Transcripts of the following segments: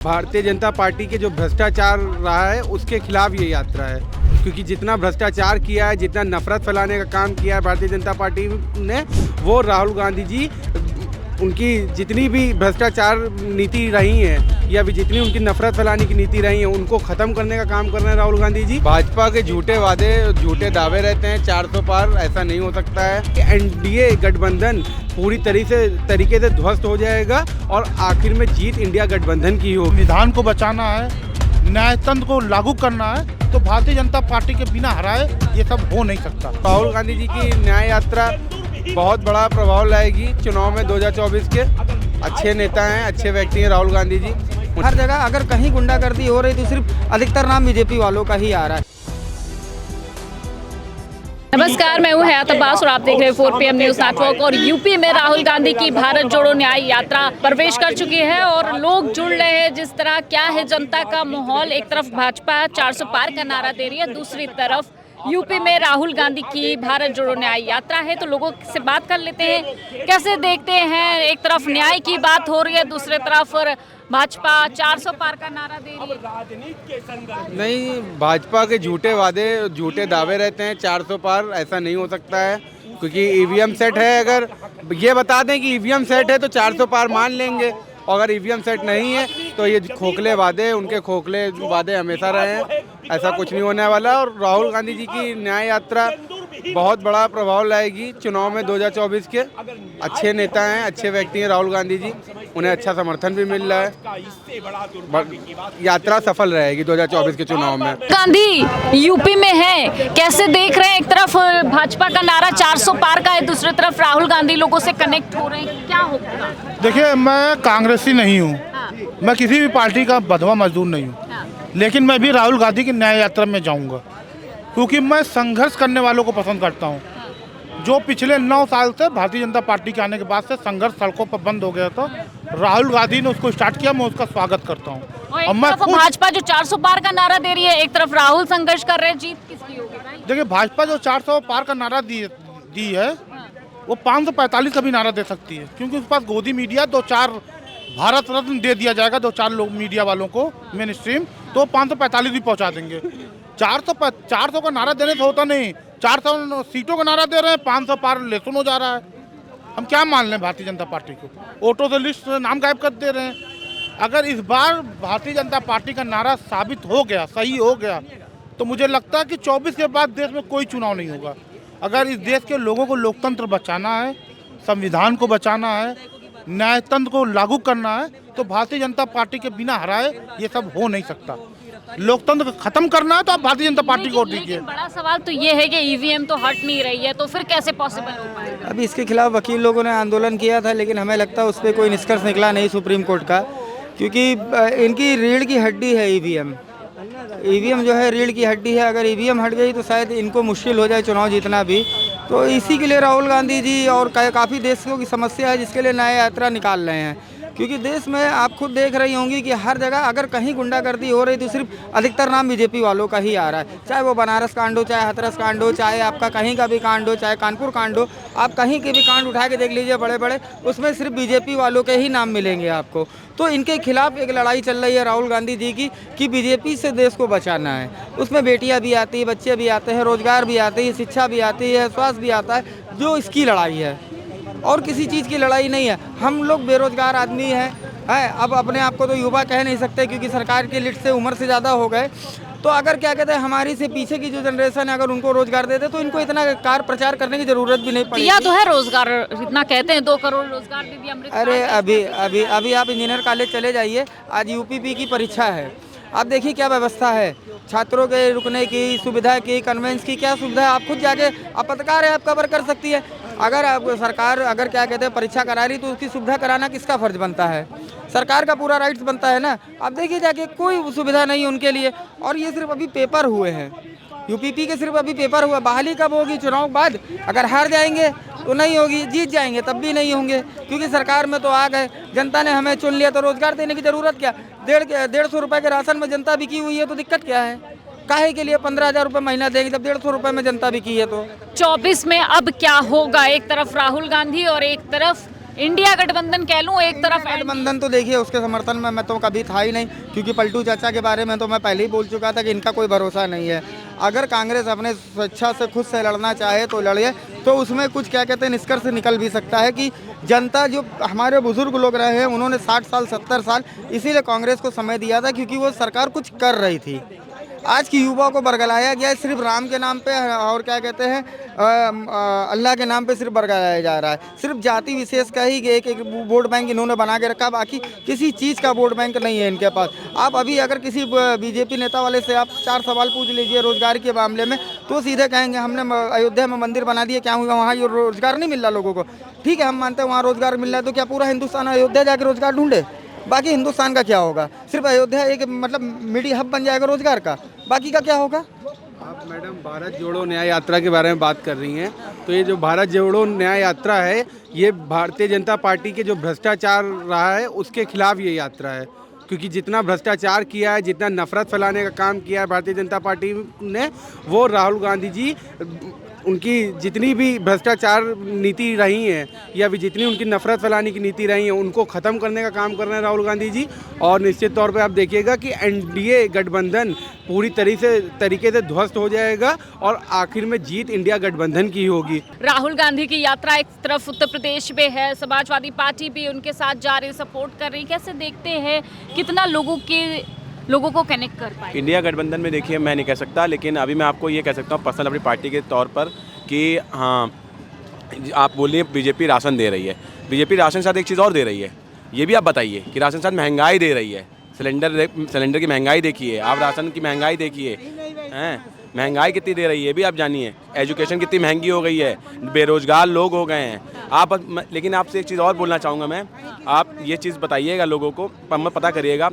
Bharatiya Janata party के जो भ्रष्टाचार रहा है उसके खिलाफ ये यात्रा है, क्योंकि जितना भ्रष्टाचार किया है, जितना नफरत फैलाने का काम किया है भारतीय जनता पार्टी ने, वो राहुल गांधी जी उनकी जितनी भी भ्रष्टाचार नीति रही है या भी जितनी उनकी नफरत फैलाने की नीति रही है उनको ख़त्म करने का काम कर रहे हैं राहुल गांधी जी। भाजपा के झूठे वादे, झूठे दावे रहते हैं 400 पार, ऐसा नहीं हो सकता है कि एनडीए गठबंधन पूरी तरीके से ध्वस्त हो जाएगा और आखिर में जीत इंडिया गठबंधन की होगी। संविधान को बचाना है, न्यायतंत्र को लागू करना है, तो भारतीय जनता पार्टी के बिना हराए ये सब हो नहीं सकता। राहुल गांधी जी की न्याय यात्रा बहुत बड़ा प्रभाव लाएगी चुनाव में 2024 के। अच्छे नेता हैं, अच्छे व्यक्ति हैं राहुल गांधी जी। हर जगह अगर कहीं गुंडागर्दी हो रही तो सिर्फ अधिकतर नाम बीजेपी वालों का ही आ रहा है। नमस्कार, मैं हूं हयात अब्बास और आप देख रहे हैं 4 PM न्यूज नेटवर्क। और यूपी में राहुल गांधी की भारत जोड़ो न्याय यात्रा प्रवेश कर चुकी है और लोग जुड़ रहे हैं। जिस तरह क्या है जनता का माहौल, एक तरफ भाजपा 400 पार का नारा दे रही है, दूसरी तरफ यूपी में राहुल गांधी की भारत जोड़ो न्याय यात्रा है। तो लोगों से बात कर लेते हैं, कैसे देखते हैं। एक तरफ न्याय की बात हो रही है, दूसरी तरफ भाजपा 400 पार का नारा दे रही है। नहीं, भाजपा के झूठे वादे, झूठे दावे रहते हैं 400 पार, ऐसा नहीं हो सकता है, क्योंकि ईवीएम सेट है। अगर ये बता दें कि ईवीएम सेट है तो 400 पार मान लेंगे, और अगर ईवीएम सेट नहीं है तो ये खोखले वादे, उनके खोखले वादे हमेशा रहे हैं, ऐसा कुछ नहीं होने वाला। और राहुल गांधी जी की न्याय यात्रा बहुत बड़ा प्रभाव लाएगी चुनाव में 2024 के। अच्छे नेता हैं, अच्छे व्यक्ति हैं राहुल गांधी जी, उन्हें अच्छा समर्थन भी मिल रहा है। यात्रा सफल रहेगी 2024 के चुनाव में। गांधी यूपी में है, कैसे देख रहे हैं। एक तरफ भाजपा का नारा 400 पार का है, दूसरी तरफ राहुल गांधी लोगों से कनेक्ट हो रहे हैं, क्या होगा। देखिए, मैं कांग्रेसी नहीं हूँ, मैं किसी भी पार्टी का बंधुआ मजदूर नहीं हूँ, लेकिन मैं भी राहुल गांधी की न्याय यात्रा में जाऊँगा, क्योंकि मैं संघर्ष करने वालों को पसंद करता हूँ। जो पिछले 9 साल से भारतीय जनता पार्टी के आने के बाद से संघर्ष सड़कों पर बंद हो गया था, राहुल गांधी ने उसको स्टार्ट किया, मैं उसका स्वागत करता हूँ। और मैं भाजपा जो 400 पार का नारा दे रही है, एक तरफ राहुल संघर्ष कर रहे हैं, जीत किसकी होगी। देखिए, भाजपा जो 400 पार का नारा दी है, वो 545 का भी नारा दे सकती है, क्योंकि उसके पास गोदी मीडिया 2-4 भारत रत्न दे दिया जाएगा, 2-4 लोग मीडिया वालों को मेन स्ट्रीम, तो 545 भी पहुंचा देंगे। 400 का नारा देने से होता नहीं, 400 सीटों का नारा दे रहे हैं, 500 पार लेसन हो जा रहा है। हम क्या मान लें भारतीय जनता पार्टी को, ऑटो से लिस्ट नाम गायब कर दे रहे हैं। अगर इस बार भारतीय जनता पार्टी का नारा साबित हो गया, सही हो गया, तो मुझे लगता है कि 24 के बाद देश में कोई चुनाव नहीं होगा। अगर इस देश के लोगों को लोकतंत्र बचाना है, संविधान को बचाना है, न्यायतंत्र को लागू करना है, तो भारतीय जनता पार्टी के बिना हराए ये सब हो नहीं सकता। लोकतंत्र खत्म करना है तो आप भारतीय जनता पार्टी को वोट दीजिए। बड़ा सवाल तो ये है कि ईवीएम तो हट नहीं रही है, तो फिर कैसे पॉसिबल हो पाएगा। अभी इसके खिलाफ वकील लोगों ने आंदोलन किया था, लेकिन हमें लगता है उस पर कोई निष्कर्ष निकला नहीं सुप्रीम कोर्ट का, क्योंकि इनकी रीढ़ की हड्डी है ईवीएम। ईवीएम जो है रीढ़ की हड्डी है, अगर ईवीएम हट गई तो शायद इनको मुश्किल हो जाए चुनाव जीतना भी। तो इसी के लिए राहुल गांधी जी और काफ़ी देशों की समस्या है जिसके लिए न्याय यात्रा निकाल रहे हैं, क्योंकि देश में आप खुद देख रही होंगी कि हर जगह अगर कहीं गुंडागर्दी हो रही तो सिर्फ अधिकतर नाम बीजेपी वालों का ही आ रहा है। चाहे वो बनारस कांड हो, चाहे हाथरस कांड हो, चाहे आपका कहीं का भी कांड हो, चाहे कानपुर कांड हो, आप कहीं के भी कांड उठा के देख लीजिए बड़े बड़े, उसमें सिर्फ बीजेपी वालों के ही नाम मिलेंगे आपको। तो इनके खिलाफ एक लड़ाई चल रही है राहुल गांधी जी की कि बीजेपी से देश को बचाना है। उसमें बेटियाँ भी आती है, बच्चे भी आते हैं, रोजगार भी आते हैं, शिक्षा भी आती है, स्वास्थ्य भी आता है, जो इसकी लड़ाई है और किसी चीज़ की लड़ाई नहीं है। हम लोग बेरोजगार आदमी हैं, अब अपने आप को तो युवा कह नहीं सकते, क्योंकि सरकार की लिस्ट से उम्र से ज़्यादा हो गए। तो अगर क्या कहते हैं, हमारी से पीछे की जो जनरेशन है, अगर उनको रोजगार देते तो इनको इतना कार प्रचार करने की जरूरत भी नहीं पड़ेगी। दिया तो है रोजगार, इतना कहते हैं 2 करोड़ रोजगार दे दिया अमृत। अरे अभी आप इंजीनियर कॉलेज चले जाइए, आज यूपीपी की परीक्षा है, आप देखिए क्या व्यवस्था है, छात्रों के रुकने की सुविधा की, कन्वेंस की क्या सुविधा है। आप खुद जाके, आप पत्रकार है, आप कवर कर सकती है। अगर आप सरकार अगर क्या कहते हैं परीक्षा करा रही तो उसकी सुविधा कराना किसका फर्ज बनता है, सरकार का पूरा राइट्स बनता है ना। आप देखिए जाके कोई सुविधा नहीं उनके लिए, और ये सिर्फ अभी पेपर हुए हैं, यूपीपी के सिर्फ अभी पेपर हुआ। बहाली कब होगी, चुनाव बाद। अगर हार जाएंगे तो नहीं होगी, जीत जाएंगे तब भी नहीं होंगे, क्योंकि सरकार में तो आ गए, जनता ने हमें चुन लिया, तो रोजगार देने की जरूरत क्या। 150 रुपये के राशन में जनता बिकी हुई है, तो दिक्कत क्या है। काहे के लिए 15,000 रुपये महीना देंगे जब 150 रुपये में जनता बिकी है। तो 24 में अब क्या होगा, एक तरफ राहुल गांधी और एक तरफ इंडिया गठबंधन कह लूं, एक तरफ गठबंधन तो देखिए उसके समर्थन में मैं तो कभी था ही नहीं, क्योंकि पलटू चाचा के बारे में तो मैं पहले ही बोल चुका था कि इनका कोई भरोसा नहीं है। अगर कांग्रेस अपने स्वेच्छा से खुद से लड़ना चाहे तो लड़े, तो उसमें कुछ क्या कहते हैं निष्कर्ष निकल भी सकता है कि जनता जो हमारे बुजुर्ग लोग रहे हैं उन्होंने 60 साल 70 साल इसीलिए कांग्रेस को समय दिया था क्योंकि वो सरकार कुछ कर रही थी। आज की युवा को बरगलाया गया है सिर्फ राम के नाम पे और क्या कहते हैं अल्लाह के नाम पे सिर्फ बरगलाया जा रहा है। सिर्फ जाति विशेष का ही एक वोट बैंक इन्होंने बना के रखा, बाकी किसी चीज़ का वोट बैंक नहीं है इनके पास। आप अभी अगर किसी बीजेपी नेता वाले से आप 4 सवाल पूछ लीजिए रोजगार के मामले में तो सीधे कहेंगे हमने अयोध्या में मंदिर बना दिए, क्या हुआ वहाँ रोजगार नहीं मिल रहा लोगों को। ठीक है, हम मानते हैं वहाँ रोजगार मिल रहा है, तो क्या पूरा हिंदुस्तान अयोध्या जाकर रोजगार ढूंढे? बाकी हिंदुस्तान का क्या होगा? सिर्फ अयोध्या एक मतलब मीडिया हब बन जाएगा रोजगार का, बाकी का क्या होगा? आप मैडम भारत जोड़ो न्याय यात्रा के बारे में बात कर रही हैं, तो ये जो भारत जोड़ो न्याय यात्रा है ये भारतीय जनता पार्टी के जो भ्रष्टाचार रहा है उसके खिलाफ ये यात्रा है। क्योंकि जितना भ्रष्टाचार किया है, जितना नफरत फैलाने का काम किया है भारतीय जनता पार्टी ने, वो राहुल गांधी जी उनकी जितनी भी भ्रष्टाचार नीति रही है या भी जितनी उनकी नफरत फैलाने की नीति रही है उनको ख़त्म करने का काम कर रहे हैं राहुल गांधी जी। और निश्चित तौर पे आप देखिएगा कि एनडीए गठबंधन पूरी तरीके से ध्वस्त हो जाएगा और आखिर में जीत इंडिया गठबंधन की होगी। राहुल गांधी की यात्रा एक तरफ उत्तर प्रदेश में है, समाजवादी पार्टी भी उनके साथ जा रही, सपोर्ट कर रही, कैसे देखते हैं कितना लोगों को कनेक्ट कर पाए? इंडिया गठबंधन में देखिए मैं नहीं कह सकता, लेकिन अभी मैं आपको ये कह सकता हूँ पर्सनल अपनी पार्टी के तौर पर कि हाँ आप बोलिए बीजेपी राशन दे रही है, बीजेपी राशन के साथ एक चीज़ और दे रही है, ये भी आप बताइए कि राशन के साथ महंगाई दे रही है। सिलेंडर की महंगाई देखिए, आप राशन की महंगाई देखिए, हैं महंगाई कितनी दे रही है भी आप जानिए, एजुकेशन कितनी महंगी हो गई है, बेरोजगार लोग हो गए हैं आप। लेकिन आपसे एक चीज़ और बोलना चाहूँगा मैं, आप ये चीज़ बताइएगा लोगों को, पता करिएगा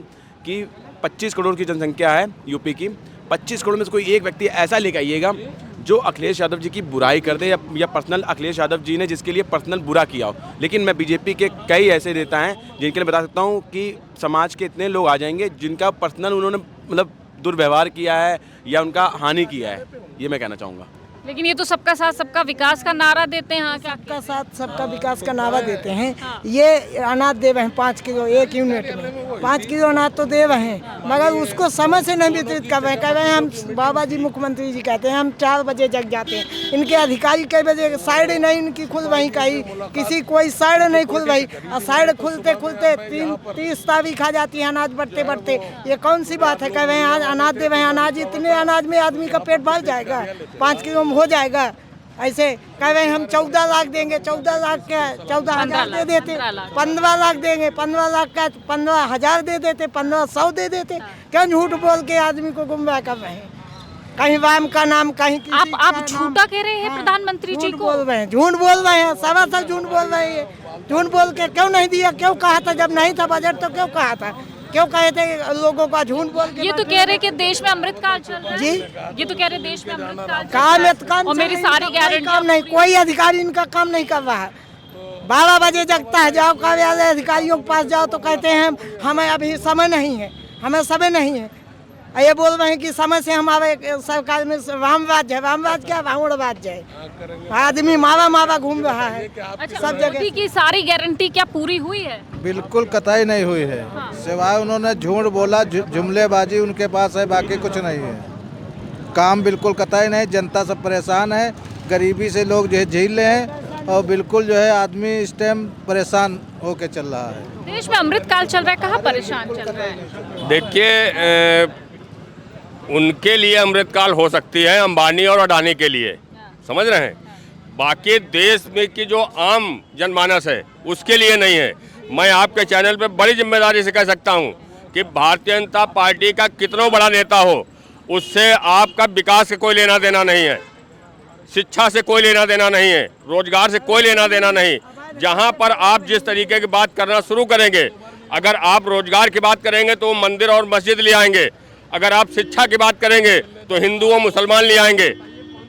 कि 25 करोड़ की जनसंख्या है यूपी की, 25 करोड़ में से कोई एक व्यक्ति ऐसा लेकर आइएगा जो अखिलेश यादव जी की बुराई कर दे या पर्सनल अखिलेश यादव जी ने जिसके लिए पर्सनल बुरा किया हो। लेकिन मैं बीजेपी के कई ऐसे नेता हैं जिनके लिए बता सकता हूँ कि समाज के इतने लोग आ जाएंगे जिनका पर्सनल उन्होंने मतलब दुर्व्यवहार किया है या उनका हानि किया है, ये मैं कहना चाहूँगा। लेकिन ये तो सबका साथ सबका विकास का नारा देते हैं, हाँ क्या सबका साथ सबका विकास का नारा देते हैं। ये अनाज दे रहे हैं 5 किलो एक यूनिट में, 5 किलो अनाज तो दे रहे हैं मगर उसको समय से नहीं वितरित कर रहे हैं। कह रहे हैं हम बाबा जी मुख्यमंत्री जी कहते हैं हम 4 बजे जग जाते हैं, इनके अधिकारी कई बजे साइड नहीं इनकी खुल रही, कहीं किसी कोई साइड नहीं खुल रही, और साइड खुलते खुलते 30 तारीख आ जाती है अनाज बढ़ते बढ़ते। ये कौन सी बात है? कह रहे हैं आज अनाज दे रहे हैं, अनाज इतने अनाज में आदमी का पेट भर जाएगा, 5 किलो हो जाएगा। ऐसे कह रहे हैं हम 14 लाख देंगे, 14 लाख का 14,000 दे देते, 15 लाख देंगे, 15 लाख का 15,000 दे देते, 1500 दे देते। क्या झूठ बोल के आदमी को गुमराह कर रहे हैं? कहीं वाम का नाम, कहीं आप झूठा कह रहे हैं प्रधानमंत्री जी को? बोल रहे हैं, झूठ बोल रहे हैं, सरासर झूठ बोल रहे हैं। झूठ बोल के क्यों नहीं दिया? क्यों कहा था जब नहीं था बजट? तो क्यों कहा था? क्यों कहे थे लोगों का झूठ बोल के? ये तो कह रहे कि देश में अमृतकाल चल रहा है जी, ये तो कह रहे देश में अमृतकाल और मेरी सारी गारंटी काम नहीं, कोई अधिकारी इनका काम नहीं कर रहा है। 12 बजे जगता है, जाओ कार्यालय अधिकारियों के पास जाओ तो कहते हैं हमें अभी समय नहीं है, हमें समय नहीं है। ये बोल रहे हैं कि समय से हमारे सरकार में रामराज है, रामराज क्या रावणराज है, आदमी मावा घूम रहा है। अच्छा, सब जगह मोदी की सारी गारंटी क्या पूरी हुई है? बिल्कुल कतई नहीं हुई है। सिवाय उन्होंने झूठ बोला, जुमलेबाजी उनके पास है, बाकी कुछ नहीं है। काम बिल्कुल कतई नहीं, जनता सब परेशान है, गरीबी से लोग जो है झेल रहे हैं और बिल्कुल जो है आदमी इस टाइम परेशान होके चल रहा है। देश में अमृतकाल चल रहा है, कहाँ परेशान चल रहा है? देखिए उनके लिए अमृतकाल हो सकती है, अंबानी और अडानी के लिए, समझ रहे हैं, बाकी देश में की जो आम जनमानस है उसके लिए नहीं है। मैं आपके चैनल पे बड़ी जिम्मेदारी से कह सकता हूं कि भारतीय जनता पार्टी का कितना बड़ा नेता हो उससे आपका विकास से कोई लेना देना नहीं है, शिक्षा से कोई लेना देना नहीं है, रोजगार से कोई लेना देना नहीं। जहां पर आप जिस तरीके की बात करना शुरू करेंगे, अगर आप रोजगार की बात करेंगे तो मंदिर और मस्जिद ले आएंगे, अगर आप शिक्षा की बात करेंगे तो हिंदू और मुसलमान ले आएंगे।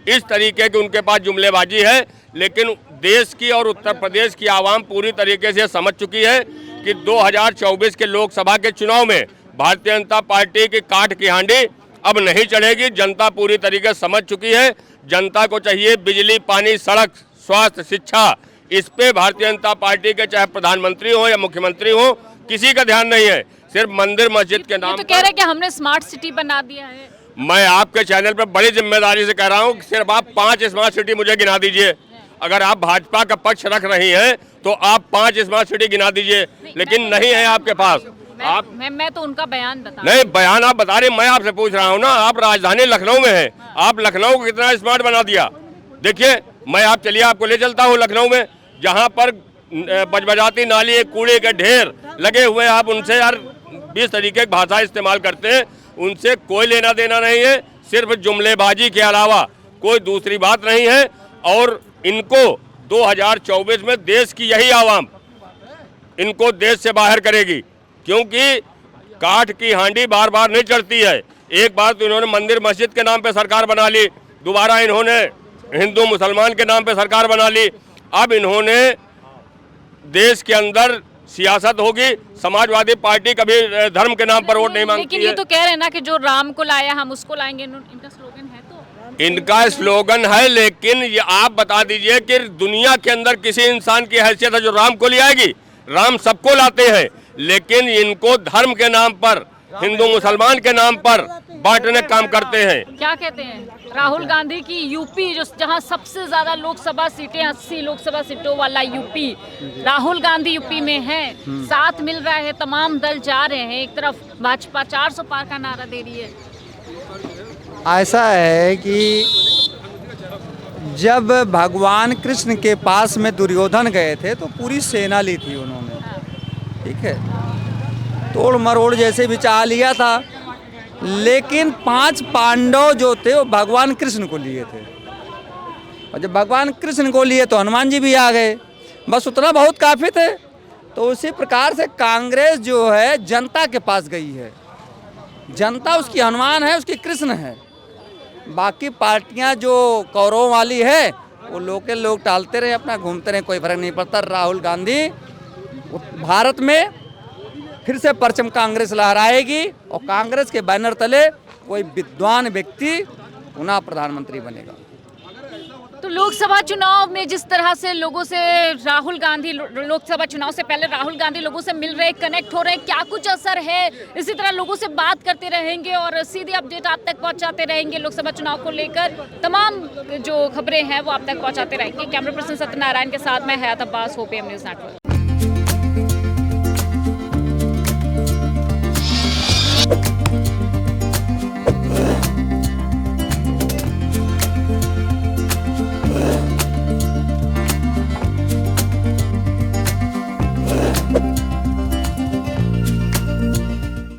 इस तरीके की उनके पास जुमलेबाजी है, लेकिन देश की और उत्तर प्रदेश की आवाम पूरी तरीके से समझ चुकी है कि 2024 के लोकसभा के चुनाव में भारतीय जनता पार्टी की काठ की हांडी अब नहीं चढ़ेगी। जनता पूरी तरीके से समझ चुकी है। जनता को चाहिए बिजली, पानी, सड़क, स्वास्थ्य, शिक्षा, इस पे भारतीय जनता पार्टी के चाहे प्रधानमंत्री हो या मुख्यमंत्री हो, किसी का ध्यान नहीं है। सिर्फ मंदिर मस्जिद के नाम तो कह रहे हैं कि हमने स्मार्ट सिटी बना दिया है। मैं आपके चैनल पर बड़ी जिम्मेदारी से कह रहा हूँ, सिर्फ आप 5 स्मार्ट सिटी मुझे गिना दीजिए। अगर आप भाजपा का पक्ष रख रही हैं तो आप 5 स्मार्ट सिटी गिना दीजिए, लेकिन नहीं है आपके पास। मैं तो उनका बयान बता नहीं, बयान आप बता रहे, मैं आपसे पूछ रहा हूँ ना। आप राजधानी लखनऊ में हैं, आप लखनऊ को कितना स्मार्ट बना दिया। देखिए, मैं आप चलिए आपको ले चलता हूँ लखनऊ में, जहाँ पर बजबजाती नाली, कूड़े के ढेर लगे हुए हैं। आप उनसे यार 20 तरीके की भाषा इस्तेमाल करते हैं, उनसे कोई लेना देना नहीं है, सिर्फ जुमलेबाजी के अलावा कोई दूसरी बात नहीं है। और इनको 2024 में देश की यही आवाम इनको देश से बाहर करेगी, क्योंकि काठ की हांडी बार बार नहीं चढ़ती है। एक बार तो इन्होंने मंदिर मस्जिद के नाम पे सरकार बना ली, दोबारा इन्होंने हिंदू मुसलमान के नाम पे सरकार बना ली, अब इन्होंने देश के अंदर सियासत होगी। समाजवादी पार्टी कभी धर्म के नाम पर वोट नहीं मांगती है। लेकिन ये तो कह रहे हैं ना कि जो राम को लाया हम उसको लाएंगे, इनका स्लोगन है। तो इनका स्लोगन है, लेकिन ये आप बता दीजिए कि दुनिया के अंदर किसी इंसान की हैसियत है जो राम को ले आएगी? राम सबको लाते हैं, लेकिन इनको धर्म के नाम पर, हिंदू मुसलमान के नाम पर बांटने काम करते हैं। क्या कहते हैं? राहुल गांधी की यूपी, जो जहां सबसे ज्यादा लोकसभा सीटें, 80 लोकसभा सीटों वाला यूपी, राहुल गांधी यूपी में है। साथ मिल रहा है, तमाम दल जा रहे हैं। एक तरफ भाजपा 400 पार का नारा दे रही है। ऐसा है कि जब भगवान कृष्ण के पास में दुर्योधन गए थे तो पूरी सेना ली थी उन्होंने, ठीक है, तोड़ मरोड़ जैसे भी चाह लिया था, लेकिन 5 पांडव जो थे वो भगवान कृष्ण को लिए थे। और जब भगवान कृष्ण को लिए तो हनुमान जी भी आ गए, बस उतना बहुत काफ़ी थे। तो उसी प्रकार से कांग्रेस जो है जनता के पास गई है, जनता उसकी हनुमान है, उसकी कृष्ण है। बाकी पार्टियां जो कौरवों वाली है वो लोकल लोग टालते रहे, अपना घूमते रहे, कोई फर्क नहीं पड़ता। राहुल गांधी भारत में फिर से परचम कांग्रेस लहराएगी और कांग्रेस के बैनर तले कोई विद्वान व्यक्ति पुनः प्रधानमंत्री बनेगा। तो लोकसभा चुनाव में जिस तरह से लोगों से राहुल गांधी, लोकसभा चुनाव से पहले राहुल गांधी लोगों से मिल रहे, कनेक्ट हो रहे, क्या कुछ असर है? इसी तरह लोगों से बात करते रहेंगे और सीधी अपडेट आप तक पहुंचाते रहेंगे। लोकसभा चुनाव को लेकर तमाम जो खबरें हैं वो आप तक पहुंचाते रहेंगे। कैमरा पर्सन सत्यनारायण के साथ मैं हयात अब्बास, होपीएम न्यूज़ नेटवर्क।